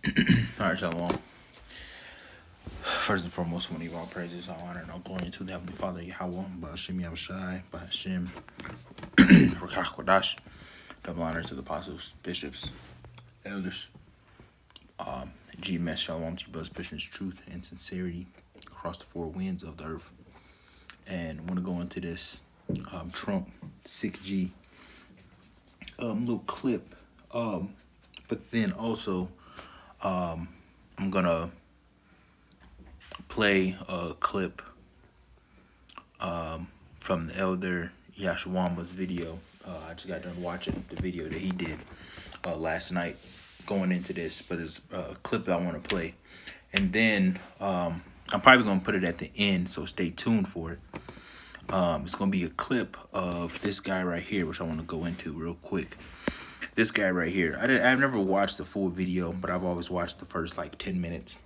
All right, shalom. First and foremost, we give all praises, all honor, and all glory to the Heavenly Father, Yahweh, Ba'ashem Yahushai, Ba'ashem Rakach Kodash. Double honor to the apostles, bishops, elders. GMS Shalom to you, brothers, Christians, truth and sincerity across the four winds of the earth. And I want to go into this Trump 6G little clip. But then also, I'm going to play a clip from the elder Yashawamba's video. I just got done watching the video that he did last night going into this, but it's a clip that I want to play. And then I'm probably going to put it at the end, so stay tuned for it. It's going to be a clip of this guy right here, which I want to go into real quick. This guy right here, I've never watched the full video, but I've always watched the first like 10 minutes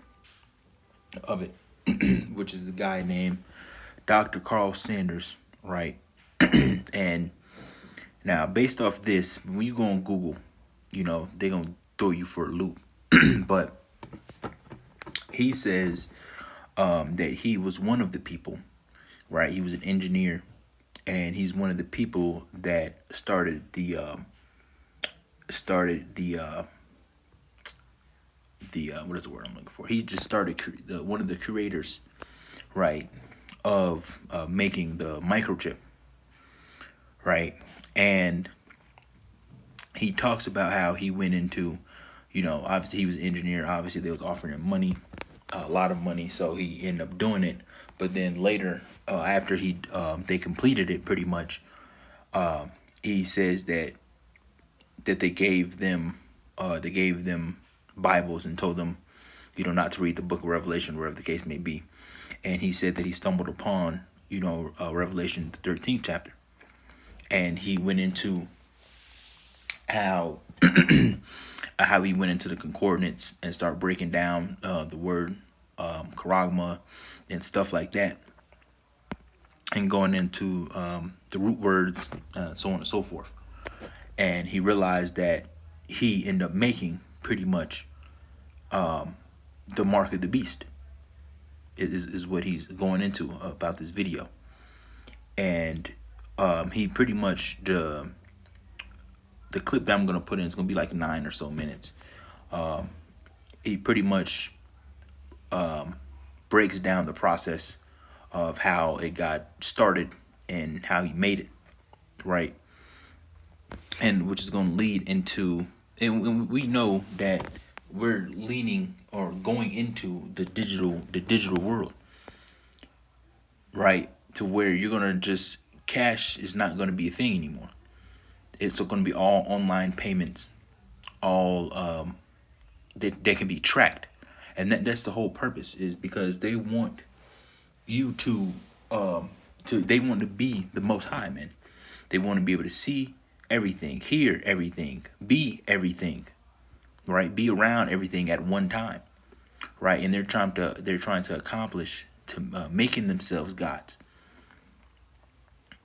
of it, which is the guy named Dr. Carl Sanders, right? And now, based off this, when you go on Google, you know, they're going to throw you for a loop. But he says that he was one of the people, right? He was an engineer, and he's one of the people that started the what is the word I'm looking for? He just started one of the creators, right, of making the microchip, right? And he talks about how he went into, you know, obviously he was an engineer. Obviously they was offering him money, a lot of money, so he ended up doing it. But then later, after they completed it, pretty much, he says that they gave them Bibles and told them, you know, not to read the book of Revelation, wherever the case may be. And he said that he stumbled upon, you know, Revelation, the 13th chapter. And he went into how he went into the concordance and started breaking down the word charagma and stuff like that, and going into the root words, so on and so forth. And he realized that he ended up making pretty much the mark of the beast is what he's going into about this video. And he pretty much, the clip that I'm going to put in is going to be like 9 or so minutes. He pretty much breaks down the process of how it got started and how he made it, right? And which is going to lead into, and we know that we're leaning or going into the digital world, right? To where you're going to just, cash is not going to be a thing anymore. It's going to be all online payments, all that can be tracked. And that's the whole purpose, is because they want you to they want to be the Most High, man. They want to be able to see everything, hear everything, be everything, right? Be around everything at one time, right? And they're trying to accomplish to making themselves gods,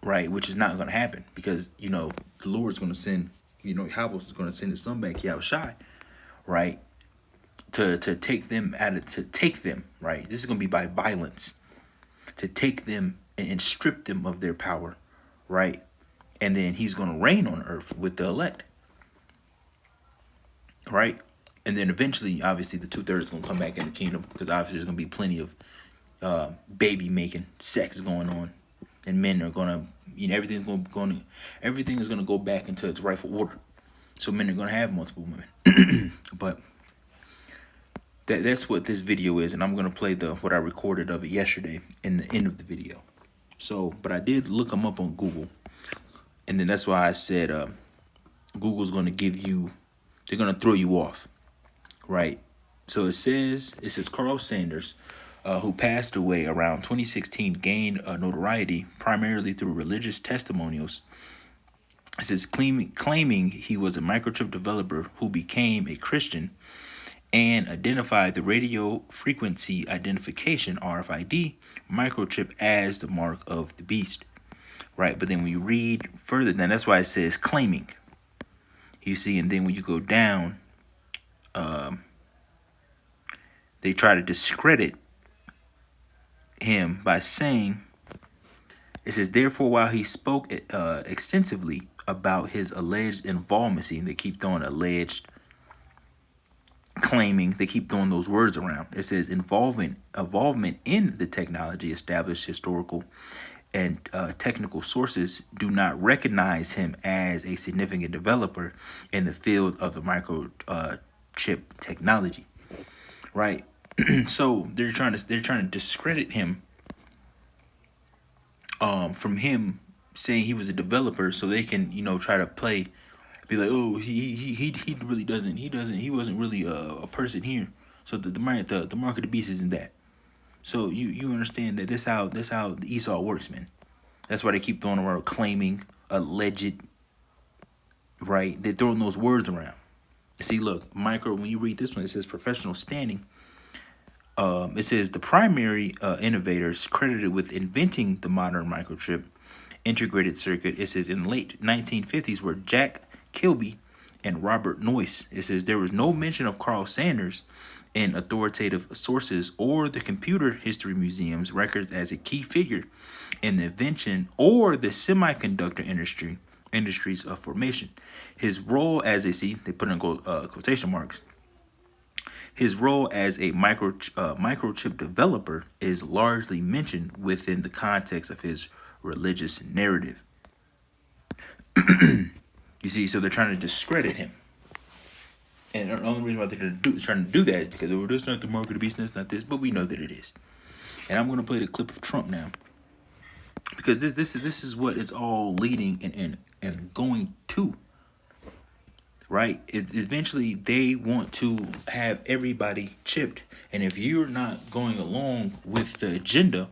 right? Which is not going to happen, because, you know, the Lord's going to send, you know, Yahweh is going to send his son back, Yahushai, right? To take them right? This is going to be by violence, to take them and strip them of their power, right? And then he's going to reign on earth with the elect, right? And then eventually, obviously, the 2/3 is going to come back in the kingdom, because obviously there's going to be plenty of baby making, sex going on, and men are going to, you know, everything is going to go back into its rightful order. So men are going to have multiple women. But that's what this video is, and I'm going to play what I recorded of it yesterday in the end of the video. So, but I did look them up on Google, and then that's why I said Google's going to they're going to throw you off, right? So it says Carl Sanders, who passed away around 2016, gained notoriety primarily through religious testimonials. It says claiming he was a microchip developer who became a Christian and identified the radio frequency identification, RFID, microchip as the mark of the beast, right? But then when you read further, then that's why it says claiming, you see. And then when you go down, they try to discredit him by saying, it says, therefore, while he spoke extensively about his alleged involvement, see, they keep throwing alleged, claiming, they keep throwing those words around. It says involvement in the technology, established historical and technical sources do not recognize him as a significant developer in the field of the microchip technology, right? So they're trying to discredit him from him saying he was a developer, so they can, you know, try to be like, oh, he really doesn't, he wasn't really a person here. So the mark of the beast isn't that. So you understand that this how the Esau works, man. That's why they keep throwing around claiming, alleged, right? They're throwing those words around. See, look, when you read this one, it says professional standing. It says the primary innovators credited with inventing the modern microchip integrated circuit. It says in the late 1950s were Jack Kilby and Robert Noyce. It says there was no mention of Carl Sanders in authoritative sources or the Computer History Museum's records as a key figure in the invention or the semiconductor industry's formation. His role as they put in quotation marks. His role as a microchip developer is largely mentioned within the context of his religious narrative. You see, so they're trying to discredit him. And the only reason why they're trying to do that is because, oh, that's not the mark of the beast, that's not this, but we know that it is. And I'm going to play the clip of Trump now, because this is what it's all leading and going to. Right? Eventually, they want to have everybody chipped, and if you're not going along with the agenda,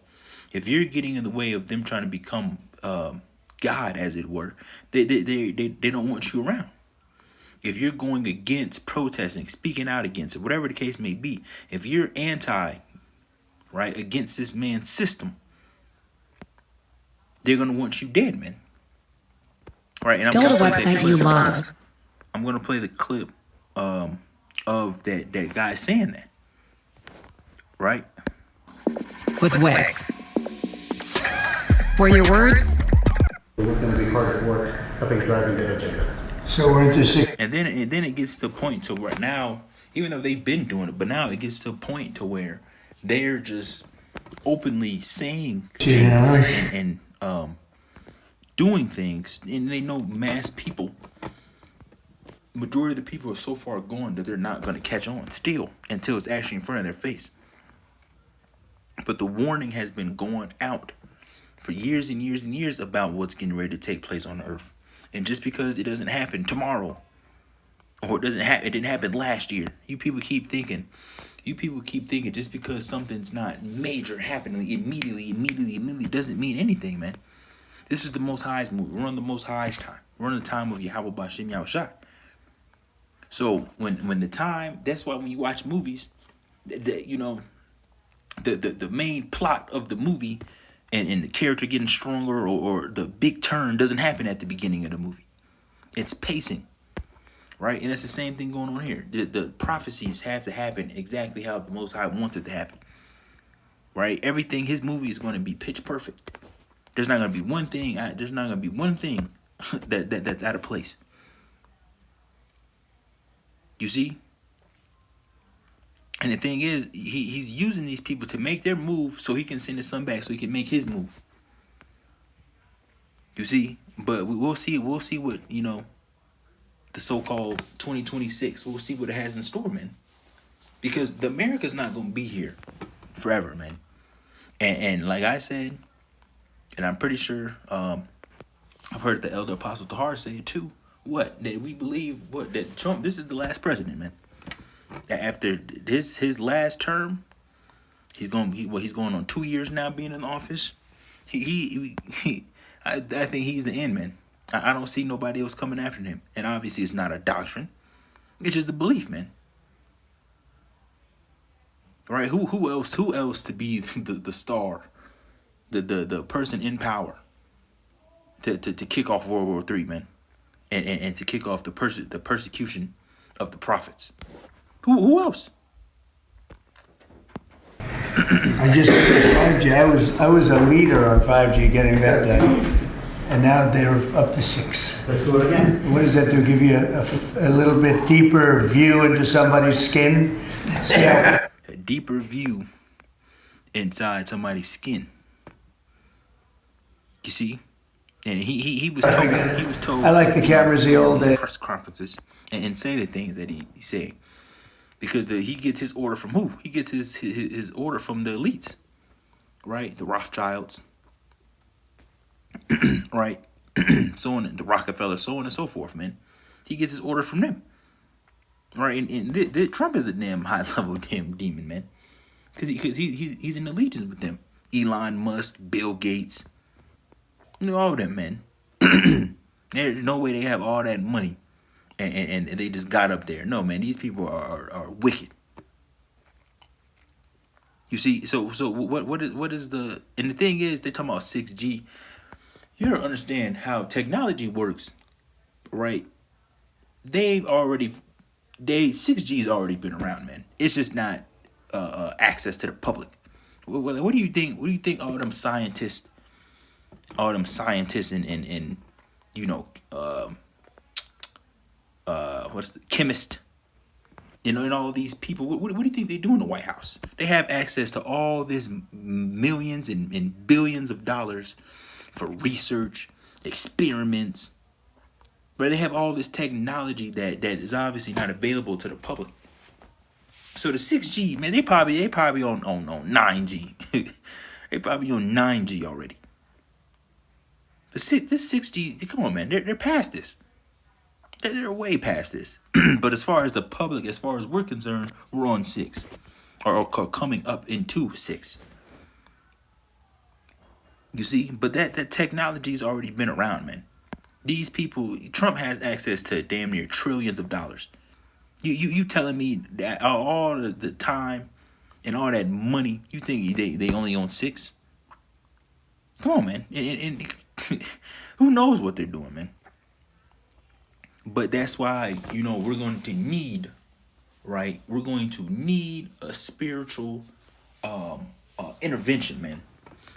if you're getting in the way of them trying to become God, as it were, they don't want you around. If you're going against protesting, speaking out against it, whatever the case may be, if you're right, against this man's system, they're going to want you dead, man. Right? And go to a website you love. I'm going to play the clip of that guy saying that. Right? With Wix. For your words. We're going to be hard at work, I think, driving that agenda. So we're just... And then it gets to a point to where now, even though they've been doing it, but now it gets to a point to where they're just openly saying things and doing things, and they know mass people. Majority of the people are so far gone that they're not going to catch on still until it's actually in front of their face. But the warning has been going out for years and years and years about what's getting ready to take place on Earth. And just because it doesn't happen tomorrow, or it didn't happen last year, you people keep thinking just because something's not major happening immediately doesn't mean anything, man. This is the Most High's movie. We're on the Most High's time. We're on the time of Yahweh Bashem Yahushua. So when the time, that's why when you watch movies, you know, the main plot of the movie and the character getting stronger or the big turn doesn't happen at the beginning of the movie. It's pacing, right? And that's the same thing going on here. The prophecies have to happen exactly how the Most High wants it to happen, right? Everything, his movie is going to be pitch perfect. There's not going to be one thing. There's not going to be one thing that's out of place. You see? And the thing is, he's using these people to make their move so he can send his son back so he can make his move. You see? But we'll see what, you know, the so-called 2026, we'll see what it has in store, man. Because the America's not going to be here forever, man. And like I said, and I'm pretty sure I've heard the elder Apostle Tahar say it too. What? That we believe that Trump, this is the last president, man. That after his last term, he's going on 2 years now being in office. I think he's the end, man. I don't see nobody else coming after him. And obviously it's not a doctrine. It's just a belief, man. Right? Who else to be the star, the person in power to kick off World War III, man, and to kick off the persecution of the prophets? Who else? I just finished 5G. I was a leader on 5G getting that done. And now they're up to 6. Let's do it again. What does that do? Give you a little bit deeper view into somebody's skin? See how A deeper view inside somebody's skin. You see? And he was told. I like the cameras the old days. Press conferences and say the things that he say, because he gets his order from who? He gets his order from the elites, right? The Rothschilds, right? So on, the Rockefeller, so on and so forth, man. He gets his order from them, right? And Trump is a damn high level damn demon, man, because he's in allegiance with them. Elon Musk, Bill Gates. You know, all of them, man. There's no way they have all that money and they just got up there. No, man, these people are wicked. You see, so what is the, and the thing is, they're talking about 6G. You gotta understand how technology works, right? 6G's already been around, man. It's just not access to the public. What do you think? What do you think all them scientists and you know, what's the chemist, you know, and all these people, what do you think they do in the White House? They have access to all this millions and billions of dollars for research, experiments, but they have all this technology that is obviously not available to the public. So the 6G, man, they probably on 9G. They probably on 9G already. This 6G, come on, man, they're past this. They're way past this. But as far as the public, as far as we're concerned, we're on 6, or coming up into 6. You see, but that technology's already been around, man. These people, Trump has access to damn near trillions of dollars. You telling me that all the time and all that money, you think they only own 6? Come on, man. And who knows what they're doing, man? But that's why, you know, we're going to need, right? We're going to need a spiritual intervention, man.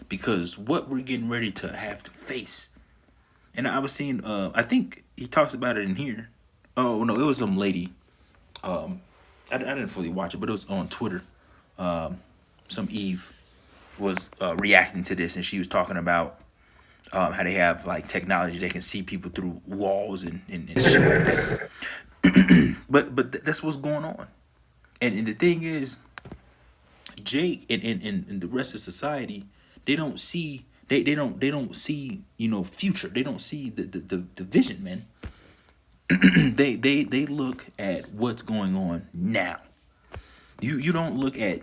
Because what we're getting ready to have to face. And I was seeing, I think he talks about it in here. Oh, no, it was some lady. I didn't fully watch it, but it was on Twitter. Some Eve was reacting to this, and she was talking about how they have like technology that can see people through walls and shit like that. but that's what's going on. And the thing is, Jake and the rest of society, they don't see they don't see, you know, future. They don't see the vision, man. they look at what's going on now. You don't look at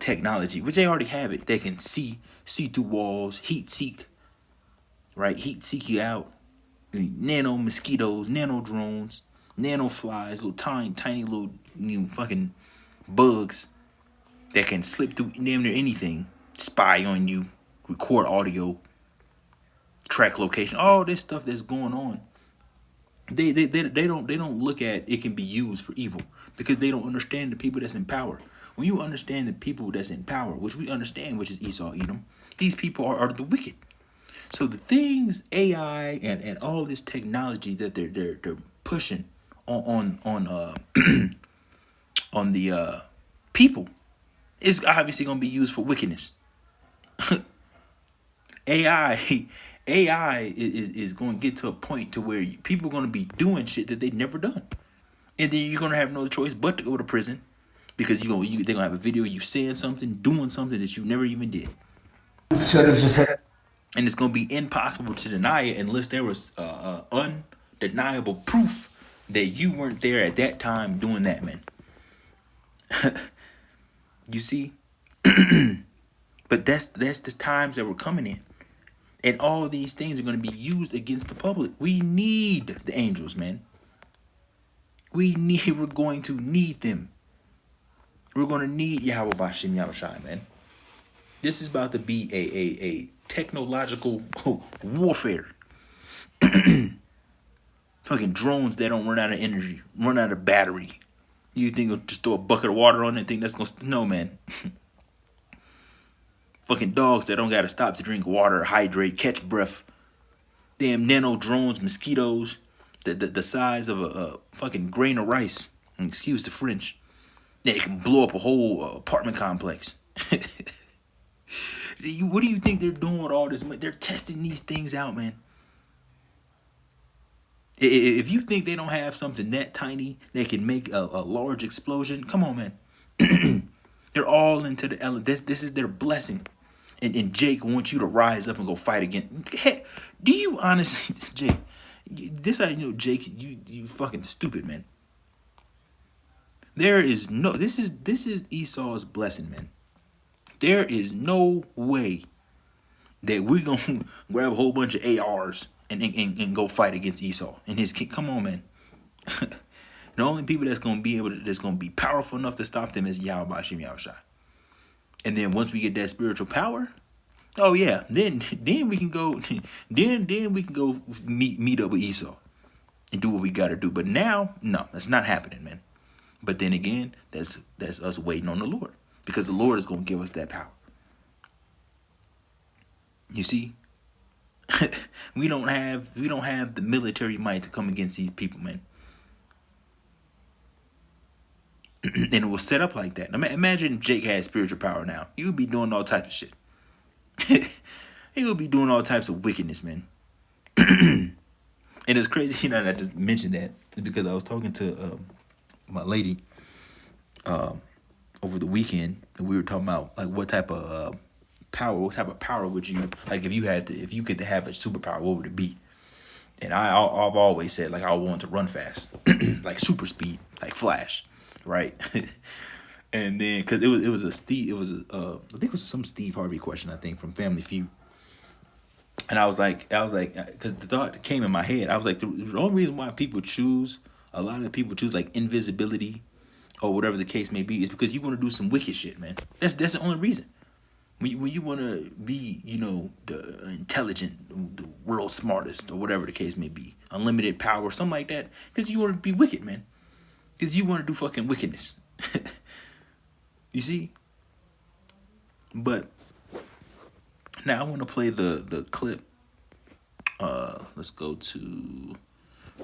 technology, which they already have it. They can see through walls, heat seek, right? Heat seek you out. Nano mosquitoes, nano drones, nano flies, little tiny little, you know, fucking bugs that can slip through damn near anything, spy on you, record audio, track location, all this stuff that's going on. They don't look at it can be used for evil, because they don't understand the people that's in power. When you understand the people that's in power, which we understand, which is Esau, Edom, these people are the wicked. So the things, AI and all this technology that they're pushing on on the people is obviously going to be used for wickedness. AI is going to get to a point to where people are going to be doing shit that they've never done. And then you're going to have no choice but to go to prison, because they're going to have a video of you saying something, doing something that you never even did. So there's just And it's going to be impossible to deny it unless there was undeniable proof that you weren't there at that time doing that, man. You see? But that's the times that we're coming in. And all these things are going to be used against the public. We need the angels, man. We're going to need them. We're going to need Yahweh Bashim Yahushai, man. This is about to be a technological warfare. Fucking drones that don't run out of energy, run out of battery. You think you'll just throw a bucket of water on it and think that's going to... No, man. Fucking dogs that don't gotta stop to drink water, hydrate, catch breath. Damn nano drones, mosquitoes, the size of a fucking grain of rice. Excuse the French. They can blow up a whole apartment complex. What do you think they're doing with all this? They're testing these things out, man. If you think they don't have something that tiny that can make a large explosion, come on, man. They're all into the element. This is their blessing. And Jake wants you to rise up and go fight again. Hey, do you honestly, Jake, this how you know, Jake, you fucking stupid, man. There is no, this is Esau's blessing, man. There is no way that we're going to grab a whole bunch of ARs and go fight against Esau and his king. Come on, man. The only people that's going to be powerful enough to stop them is Yahweh Hashem Yahushua. And then once we get that spiritual power, oh yeah, then we can go then we can go meet up with Esau and do what we got to do. But now, no, that's not happening, man. But then again, that's us waiting on the Lord, because the Lord is going to give us that power. You see, we don't have the military might to come against these people, man. And it was set up like that. Imagine if Jake had spiritual power now. He would be doing all types of shit. He would be doing all types of wickedness, man. And it's crazy, you know, I just mentioned that because I was talking to my lady over the weekend, and we were talking about like what type of power would you, like, if you could have a superpower, what would it be? And I've always said, like, I want to run fast, like super speed, like Flash, right? And then because I think it was some Steve Harvey question, I think, from Family Feud. And I was like, because the thought came in my head, I was like, the only reason why a lot of people choose like invisibility or whatever the case may be is because you want to do some wicked shit, man. That's the only reason. When you want to be, you know, the intelligent, the world's smartest, or whatever the case may be, unlimited power, something like that, because you want to be wicked, man. Because you want to do fucking wickedness. You see? But now I want to play the clip. Let's go to,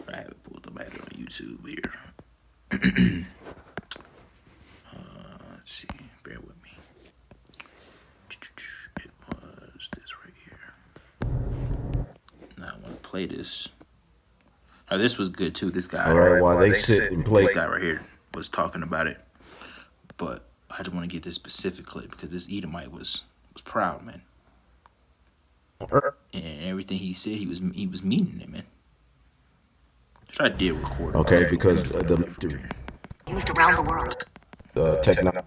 I have it pulled up on YouTube here. Let's see, bear with me. It was this right here. Now I want to play this. Now this was good too. This guy. All right, while they sit and play. This guy right here was talking about it, but I just want to get this specific clip because this Edomite was proud, man. And everything he said, he was meaning it, man. So I did record it. Okay, because Used around the world. the technology.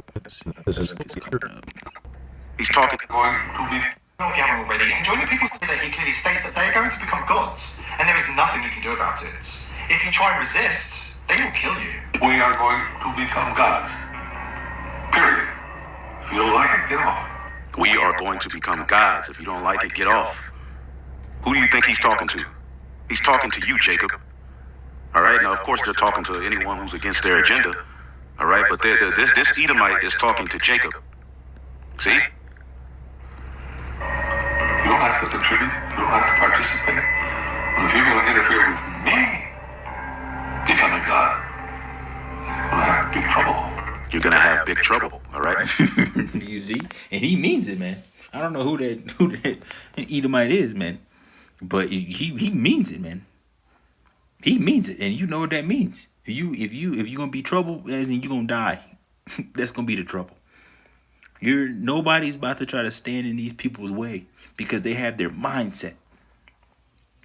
This is He's talking. Going to be. If you haven't already, and join the people that he clearly states that they are going to become gods, and there is nothing you can do about it. If you try and resist, they will kill you. We are going to become gods. Period. If you don't like it, get off. We are going to become gods. If you don't like it, get off. Who do you think he's talking to? He's talking to you, Jacob. All right. Now, of course, they're talking to anyone who's against their agenda. All right, but this Edomite is talking to Jacob. See? You don't have to contribute. You don't have to participate. But if you're going to interfere with me becoming God, you're going to have big trouble. You're going to have big trouble, all right? You see? And he means it, man. I don't know who that Edomite is, man. But he means it, man. He means it. And you know what that means. If you're going to be trouble, as in you're going to die. That's going to be the trouble. Nobody's about to try to stand in these people's way because they have their mindset.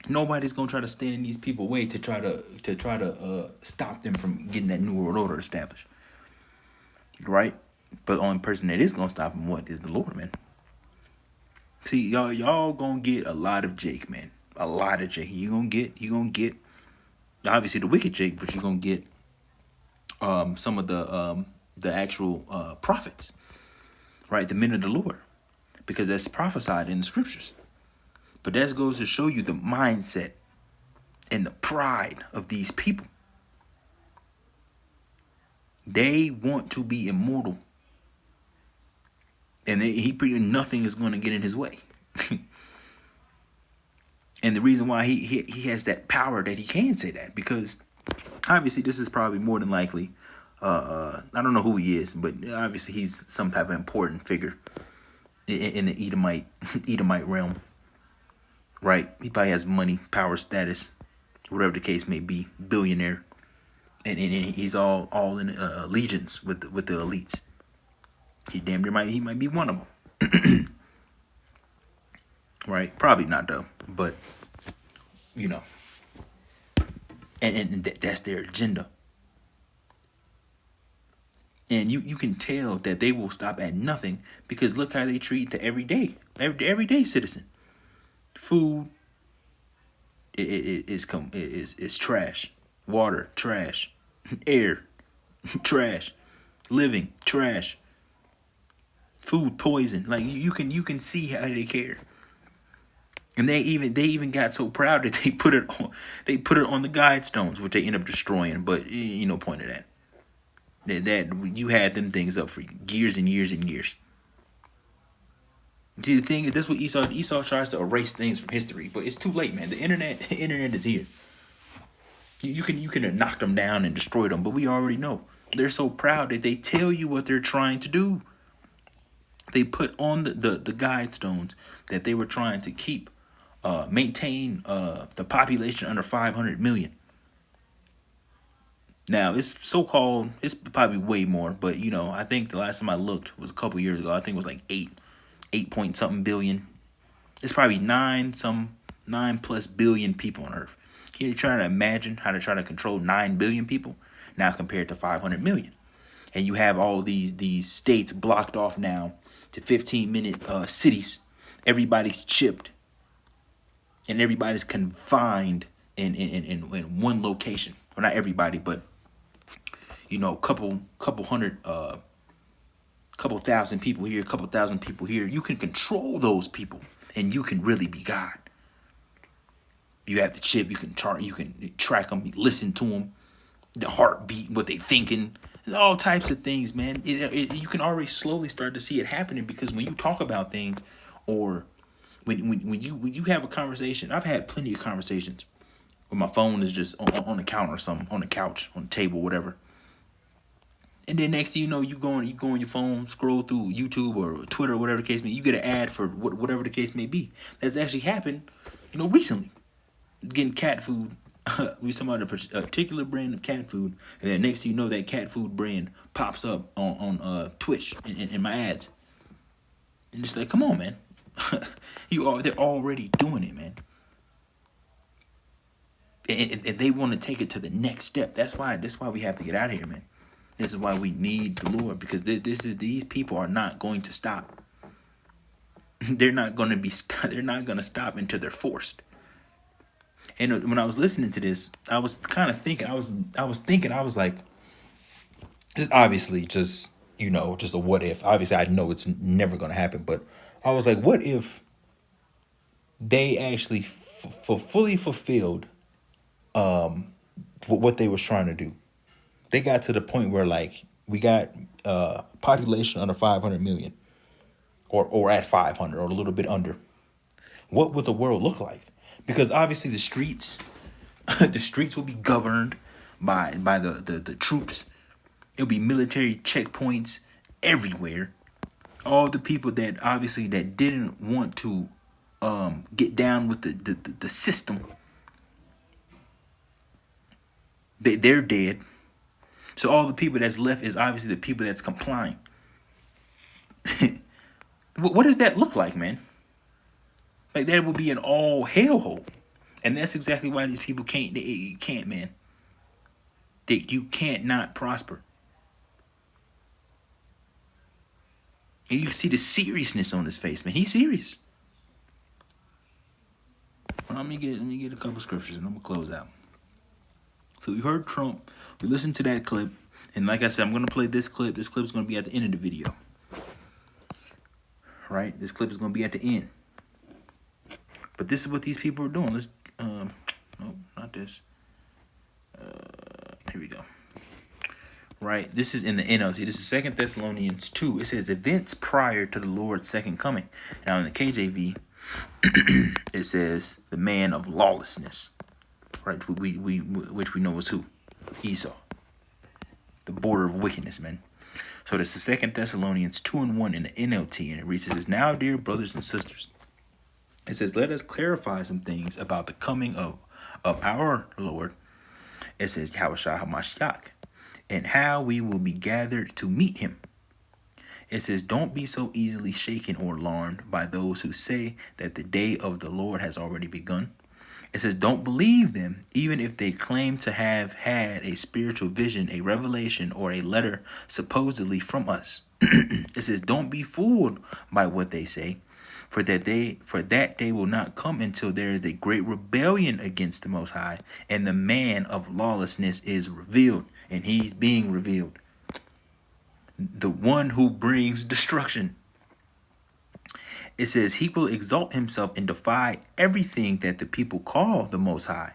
Nobody's gonna try to stand in these people's way to try to stop them from getting that new world order established, right? But the only person that is gonna stop them, what, is the Lord, man. See, y'all gonna get a lot of Jake, man. A lot of Jake. You gonna get obviously the wicked Jake, but you're gonna get some of the actual prophets. Right, the men of the Lord, because that's prophesied in the scriptures. But that goes to show you the mindset and the pride of these people. They want to be immortal. and nothing is going to get in his way. And the reason why he has that power that he can say that, because obviously this is probably more than likely, I don't know who he is, but obviously he's some type of important figure in the Edomite realm, right? He probably has money, power, status, whatever the case may be, billionaire, and he's all in allegiance with the elites. He damn near might be one of them. Right? Probably not though, but you know, and that's their agenda. And you can tell that they will stop at nothing, because look how they treat the everyday citizen. Food is trash, water trash, air trash, living trash, food poison. Like you can see how they care. And they even got so proud that they put it on the guide stones, which they end up destroying. But you know, point of that you had them things up for years and years and years. See, the thing is, that's what Esau tries to erase things from history, but it's too late, man. The internet is here. You can knock them down and destroy them, but we already know. They're so proud that they tell you what they're trying to do. They put on the guide stones that they were trying to keep. Maintain the population under 500 million. Now, it's it's probably way more, but you know, I think the last time I looked was a couple years ago. I think it was like 8 point something billion. It's probably 9+ billion people on Earth. Can you try to imagine how to try to control 9 billion people now compared to 500 million? And you have all these states blocked off now to 15-minute cities. Everybody's chipped. And everybody's confined in one location. Well, not everybody, but you know, couple thousand people here, couple thousand people here. You can control those people, and you can really be God. You have the chip. You can track them, listen to them, the heartbeat, what they thinking, all types of things, man. You can already slowly start to see it happening, because when you talk about things, or when you have a conversation, I've had plenty of conversations where my phone is just on the counter or something, on the couch, on the table, whatever. And then next thing you know, you go on your phone, scroll through YouTube or Twitter or whatever the case may be. You get an ad for whatever the case may be. That's actually happened, you know, recently. Getting cat food. We was talking about a particular brand of cat food, and then next thing you know, that cat food brand pops up on Twitch in my ads. And it's like, come on, man. They're already doing it, man. And they want to take it to the next step. That's why we have to get out of here, man. This is why we need the Lord, because these people are not going to stop. They're not going to stop until they're forced. And when I was listening to this, I was kind of thinking, I was like, this obviously just, you know, just a what if. Obviously, I know it's never going to happen, but I was like, what if they actually fully fulfilled what they was trying to do? They got to the point where, like, we got population under 500 million, or at 500, or a little bit under. What would the world look like? Because obviously the streets will be governed by the troops. It'll be military checkpoints everywhere. All the people that obviously that didn't want to get down with the system, they're dead. So all the people that's left is obviously the people that's complying. What does that look like, man? Like, that would be an all hellhole. And that's exactly why these people can't, man. You can't not prosper. And you see the seriousness on his face, man. He's serious. Well, let me get a couple scriptures and I'm gonna close out. So we heard Trump. We listened to that clip, and like I said, I'm gonna play this clip. This clip is gonna be at the end of the video. Right? This clip is gonna be at the end. But this is what these people are doing. Let's no, not this. Here we go. right? This is in the NLT. This is 2 Thessalonians 2. It says events prior to the Lord's second coming. Now in the KJV, it says the man of lawlessness, right? Which we know is who? Esau. The border of wickedness, man. So this is 2 Thessalonians 2:1 in the NLT, and it reads, it says, now, dear brothers and sisters, it says, let us clarify some things about the coming of our Lord. It says, Yahushua HaMashiach, and how we will be gathered to meet him. It says, don't be so easily shaken or alarmed by those who say that the day of the Lord has already begun. It says, don't believe them, even if they claim to have had a spiritual vision, a revelation, or a letter supposedly from us. It says, don't be fooled by what they say, for that day will not come until there is a great rebellion against the Most High, and the man of lawlessness is revealed, and he's being revealed. The one who brings destruction. It says he will exalt himself and defy everything that the people call the Most High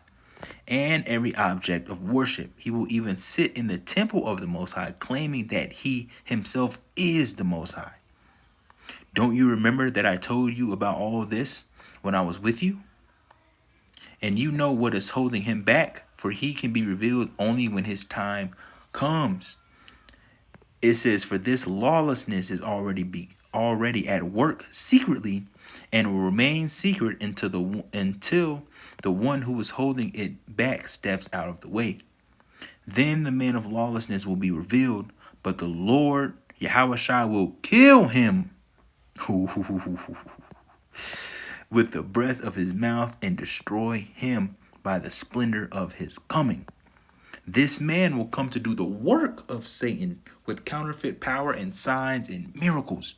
and every object of worship. He will even sit in the temple of the Most High, claiming that he himself is the Most High. Don't you remember that I told you about all this when I was with you? And you know what is holding him back, for he can be revealed only when his time comes. It says, for this lawlessness is already at work secretly, and will remain secret until the one who is holding it back steps out of the way. Then the man of lawlessness will be revealed, but the Lord Yahushua will kill him with the breath of his mouth and destroy him by the splendor of his coming. This man will come to do the work of Satan with counterfeit power and signs and miracles.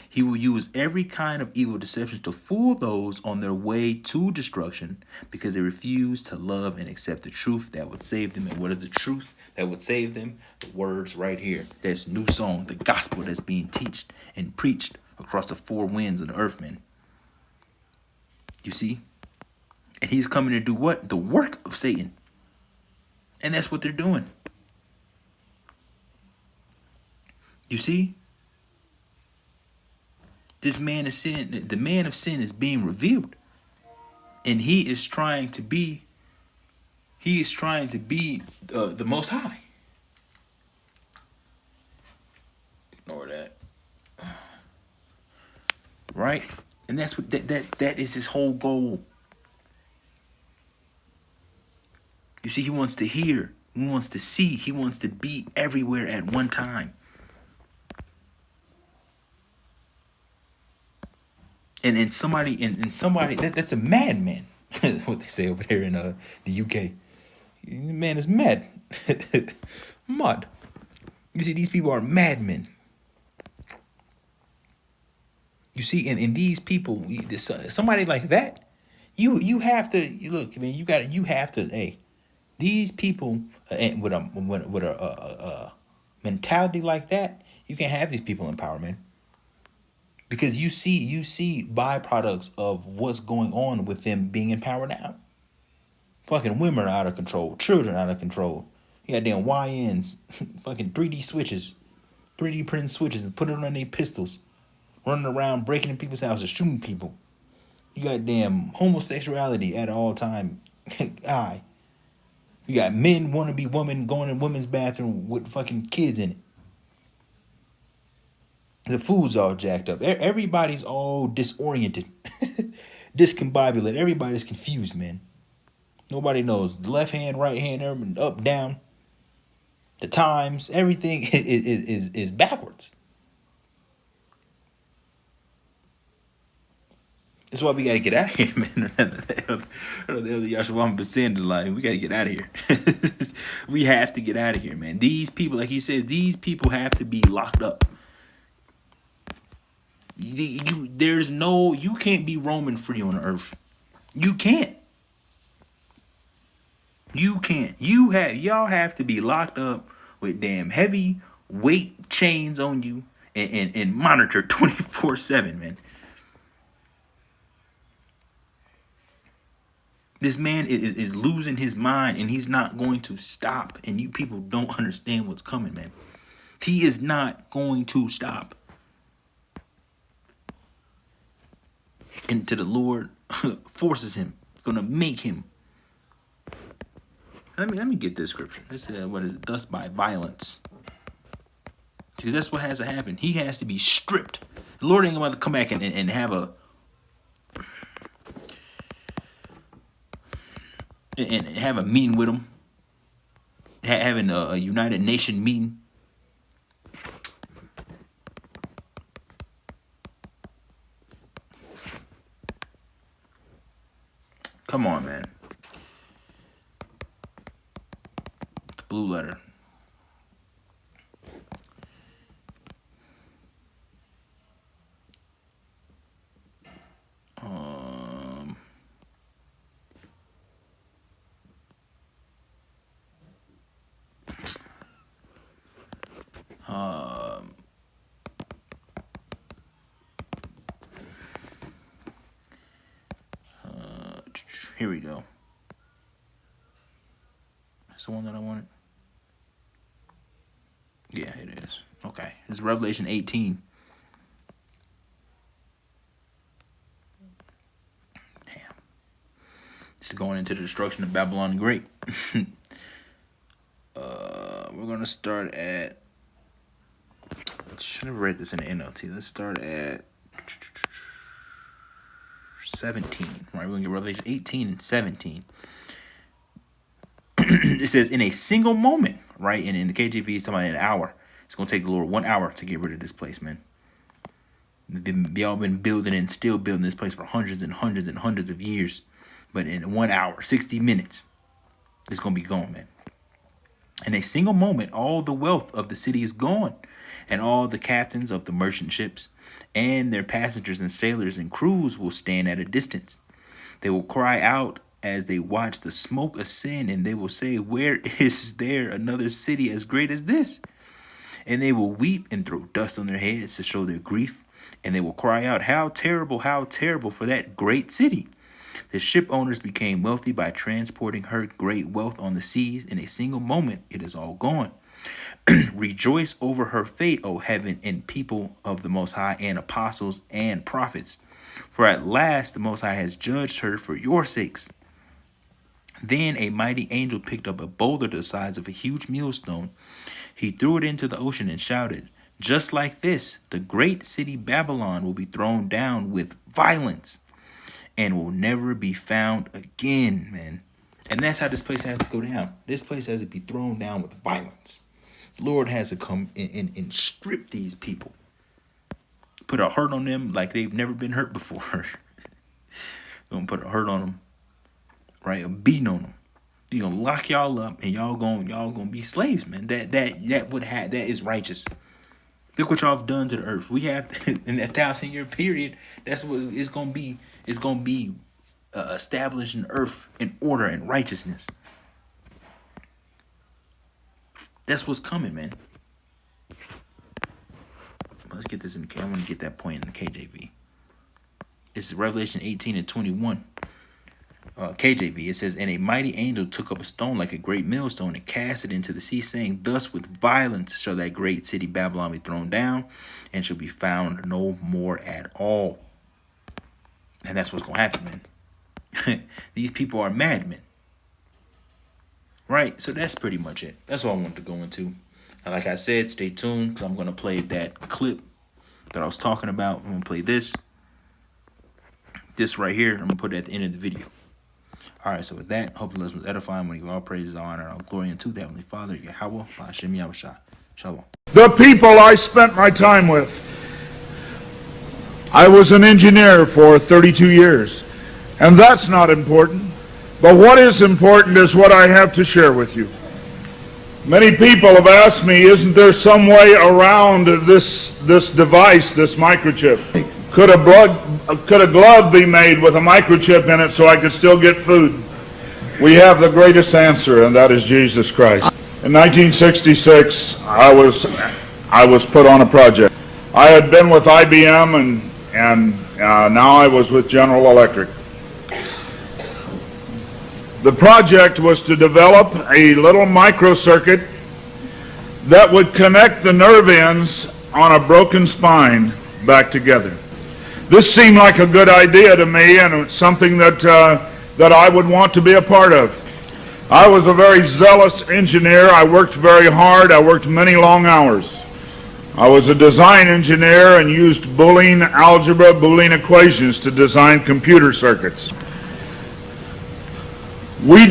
He will use every kind of evil deception to fool those on their way to destruction because they refuse to love and accept the truth that would save them. And what is the truth that would save them? The words right here. That's new song, the gospel that's being taught and preached across the four winds of the earth, man. You see? And he's coming to do what? The work of Satan. And that's what they're doing. You see? This man of sin, the man of sin is being revealed. And he is trying to be the Most High. Ignore that. Right? And that's what that is his whole goal. You see, he wants to hear, he wants to see, he wants to be everywhere at one time. And somebody that's a madman. What they say over there in the UK. The man is mad. Mud. You see, these people are madmen. You see, and these people, somebody like that, you have to look, man. You have to. Hey, these people with a mentality like that, you can't have these people in power, man. Because you see byproducts of what's going on with them being in power now. Fucking women are out of control, children out of control. You got damn YNs, fucking 3D switches, 3D printed switches, and put it on their pistols, running around breaking in people's houses, shooting people. You got damn homosexuality at all time. You got men want to be women going in women's bathroom with fucking kids in it. The food's all jacked up. Everybody's all disoriented, discombobulated. Everybody's confused, man. Nobody knows the left hand, right hand, up, down. The times, everything is backwards. That's why we gotta get out of here, man. The other Yahshua Bassin, like, we gotta get out of here. We have to get out of here, man. These people, like he said, these people have to be locked up. You can't be roaming free on the earth. You can't. Y'all have to be locked up with damn heavy weight chains on you and monitored 24/7, man. This man is losing his mind, and he's not going to stop. And you people don't understand what's coming, man. He is not going to stop. And to the Lord forces him, gonna make him. Let me get this scripture. This what is it? Thus by violence. Because that's what has to happen. He has to be stripped. The Lord ain't about to come back and have a meeting with him. Having a United Nation meeting. Come on, man. The blue letter. Here we go. That's the one that I wanted. Yeah, it is. Okay. It's Revelation 18. Damn. This is going into the destruction of Babylon the Great. We're going to start at... I should have read this in the NLT. Let's start at 17. Right, we're going to get Revelation 18 and 17. It says, in a single moment, right? And in the KJV, it's talking about an hour. It's going to take the Lord 1 hour to get rid of this place, man. Y'all been building and still building this place for hundreds and hundreds and hundreds of years. But in 1 hour, 60 minutes, it's going to be gone, man. In a single moment, all the wealth of the city is gone, and all the captains of the merchant ships and their passengers and sailors and crews will stand at a distance. They will cry out as they watch the smoke ascend, and they will say, where is there another city as great as this? And they will weep and throw dust on their heads to show their grief, and they will cry out, how terrible for that great city. The ship owners became wealthy by transporting her great wealth on the seas. In a single moment, it is all gone. Rejoice over her fate, O heaven, and people of the Most High, and apostles and prophets. For at last the Most High has judged her for your sakes. Then a mighty angel picked up a boulder the size of a huge millstone. He threw it into the ocean and shouted, just like this, the great city Babylon will be thrown down with violence and will never be found again, man. And that's how this place has to go down. This place has to be thrown down with violence. The Lord has to come and strip these people. Put a hurt on them like they've never been hurt before. Gonna put a hurt on them, right? A beating on them. You're gonna lock y'all up, and y'all gonna be slaves, man. That is righteous. Look what y'all have done to the earth. We have in that 1,000-year period. That's what it's gonna be. It's gonna be established in earth in order and righteousness. That's what's coming, man. Let's get this in. I want to get that point in the KJV. It's Revelation 18 and 21. KJV, it says, and a mighty angel took up a stone like a great millstone and cast it into the sea, saying, thus with violence shall that great city Babylon be thrown down, and shall be found no more at all. And that's what's going to happen, man. These people are madmen. Right? So that's pretty much it. That's all I wanted to go into. And like I said, stay tuned, because I'm going to play that clip that I was talking about. I'm going to play this. This right here, I'm going to put it at the end of the video. All right, so with that, hope the lesson was edifying. I'm going to give all praise, honor, and all glory unto the Heavenly Father, Yahweh, Hashem Yahushua. Shalom. The people I spent my time with. I was an engineer for 32 years, and that's not important. But what is important is what I have to share with you. Many people have asked me, isn't there some way around this device, this microchip? Could a glove be made with a microchip in it so I could still get food? We have the greatest answer, and that is Jesus Christ. In 1966, I was put on a project. I had been with IBM, and now I was with General Electric. The project was to develop a little microcircuit that would connect the nerve ends on a broken spine back together. This seemed like a good idea to me, and it's something that I would want to be a part of. I was a very zealous engineer. I worked very hard. I worked many long hours. I was a design engineer and used Boolean algebra, Boolean equations to design computer circuits. We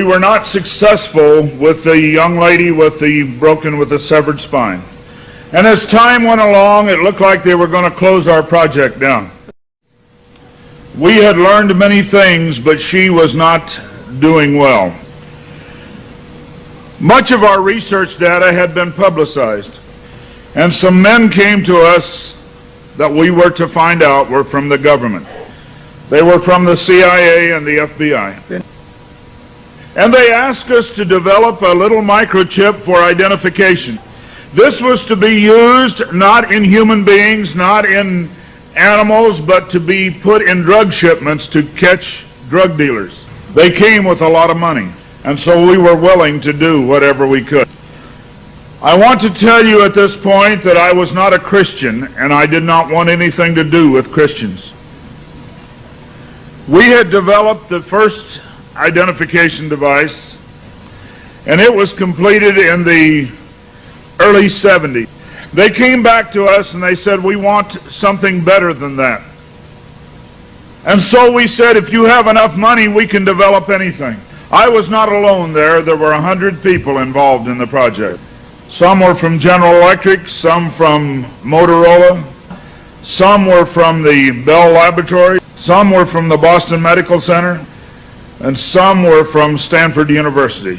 were not successful with the young lady with the severed spine. And as time went along, it looked like they were going to close our project down. We had learned many things, but she was not doing well. Much of our research data had been publicized, and some men came to us that we were to find out were from the government. They were from the CIA and the FBI. And they asked us to develop a little microchip for identification. This was to be used not in human beings, not in animals, but to be put in drug shipments to catch drug dealers. They came with a lot of money, and so we were willing to do whatever we could. I want to tell you at this point that I was not a Christian, and I did not want anything to do with Christians. We had developed the first identification device, and it was completed in the early 70s. They came back to us and they said, we want something better than that. And so we said, if you have enough money, we can develop anything. I was not alone there. There were 100 people involved in the project. Some were from General Electric, some from Motorola, some were from the Bell Laboratory, some were from the Boston Medical Center, and some were from Stanford University.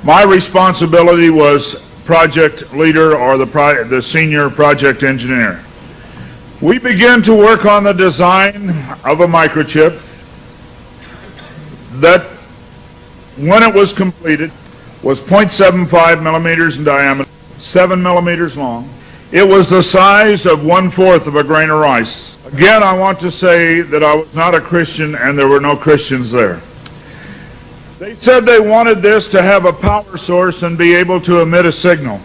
My responsibility was project leader, or the senior project engineer. We began to work on the design of a microchip that, when it was completed, was 0.75 millimeters in diameter, 7 millimeters long. It was the size of 1/4 of a grain of rice. Again, I want to say that I was not a Christian and there were no Christians there. They said they wanted this to have a power source and be able to emit a signal.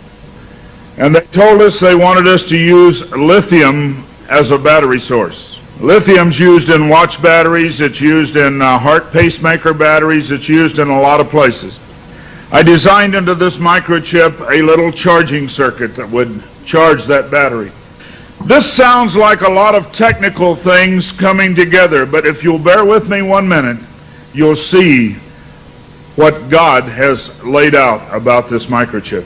And they told us they wanted us to use lithium as a battery source. Lithium's used in watch batteries, it's used in heart pacemaker batteries, it's used in a lot of places. I designed into this microchip a little charging circuit that would charge that battery. This sounds like a lot of technical things coming together, but if you'll bear with me 1 minute, you'll see what God has laid out about this microchip.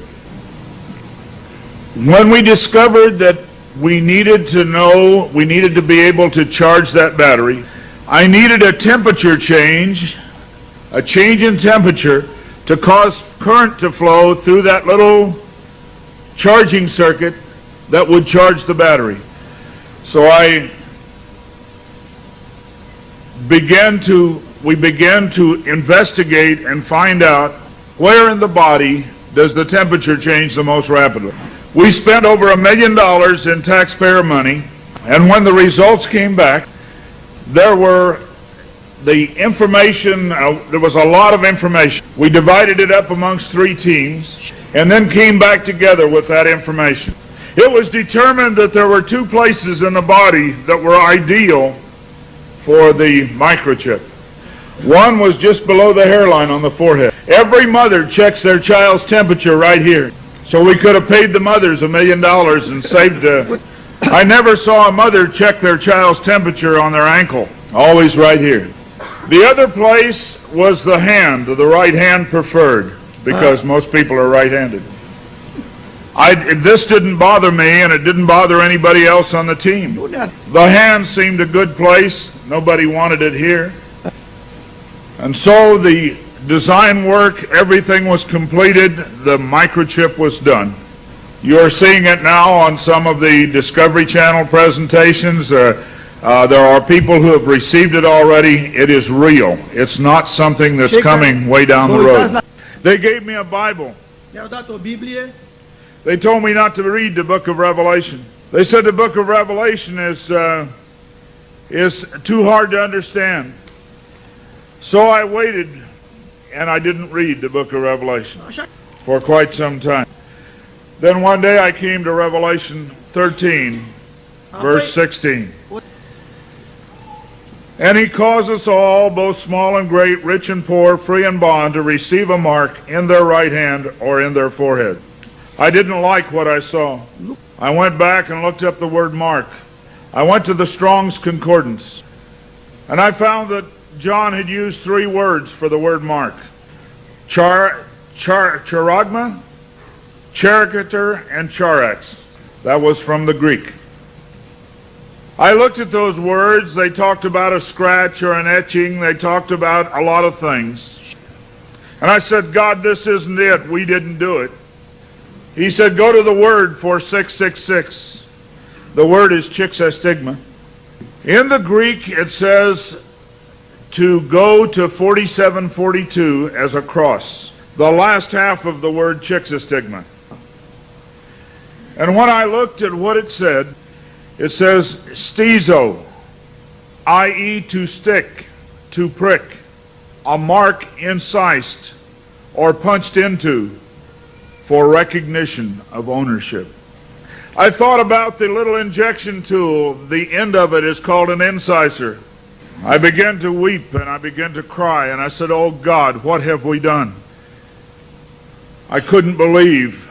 When we discovered that we needed to be able to charge that battery, I needed a temperature change, a change in temperature, to cause current to flow through that little charging circuit that would charge the battery. So we began to investigate and find out where in the body does the temperature change the most rapidly. We spent over $1 million in taxpayer money, and when the results came back, there was a lot of information. We divided it up amongst 3 teams and then came back together with that information. It was determined that there were 2 places in the body that were ideal for the microchip. One was just below the hairline on the forehead. Every mother checks their child's temperature right here. So we could have paid the mothers $1 million and saved I never saw a mother check their child's temperature on their ankle. Always right here. The other place was the hand, the right hand preferred, because most people are right-handed. This didn't bother me, and it didn't bother anybody else on the team. The hand seemed a good place. Nobody wanted it here. And so the design work, everything was completed. The microchip was done. You're seeing it now on some of the Discovery Channel presentations. There are people who have received it already. It is real. It's not something that's coming way down the road. They gave me a Bible. They told me not to read the book of Revelation. They said the book of Revelation is too hard to understand. So I waited and I didn't read the book of Revelation for quite some time. Then one day I came to Revelation 13, verse 16. And he caused us all, both small and great, rich and poor, free and bond, to receive a mark in their right hand or in their forehead. I didn't like what I saw. I went back and looked up the word mark. I went to the Strong's Concordance, and I found that John had used 3 words for the word mark. Charagma, charicator, and charax. That was from the Greek. I looked at those words. They talked about a scratch or an etching. They talked about a lot of things. And I said, God, this isn't it. We didn't do it. He said, go to the word for 666. The word is chixastigma. In the Greek, it says to go to 4742 as a cross. The last half of the word chixastigma. And when I looked at what it says stizo, i.e. to stick, to prick, a mark incised or punched into for recognition of ownership. I thought about the little injection tool. The end of it is called an incisor. I began to weep and I began to cry, and I said, oh God, what have we done? I couldn't believe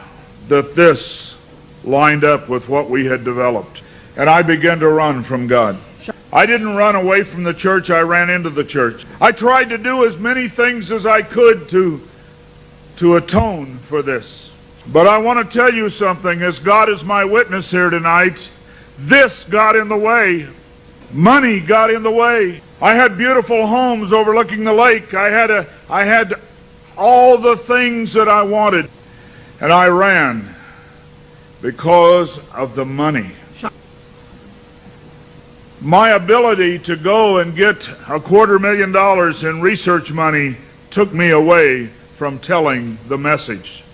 that this lined up with what we had developed. And I began to run from God. I didn't run away from the church, I ran into the church. I tried to do as many things as I could to atone for this. But I want to tell you something, as God is my witness here tonight, this got in the way. Money got in the way. I had beautiful homes overlooking the lake. I had all the things that I wanted. And I ran because of the money. My ability to go and get $250,000 in research money took me away from telling the message.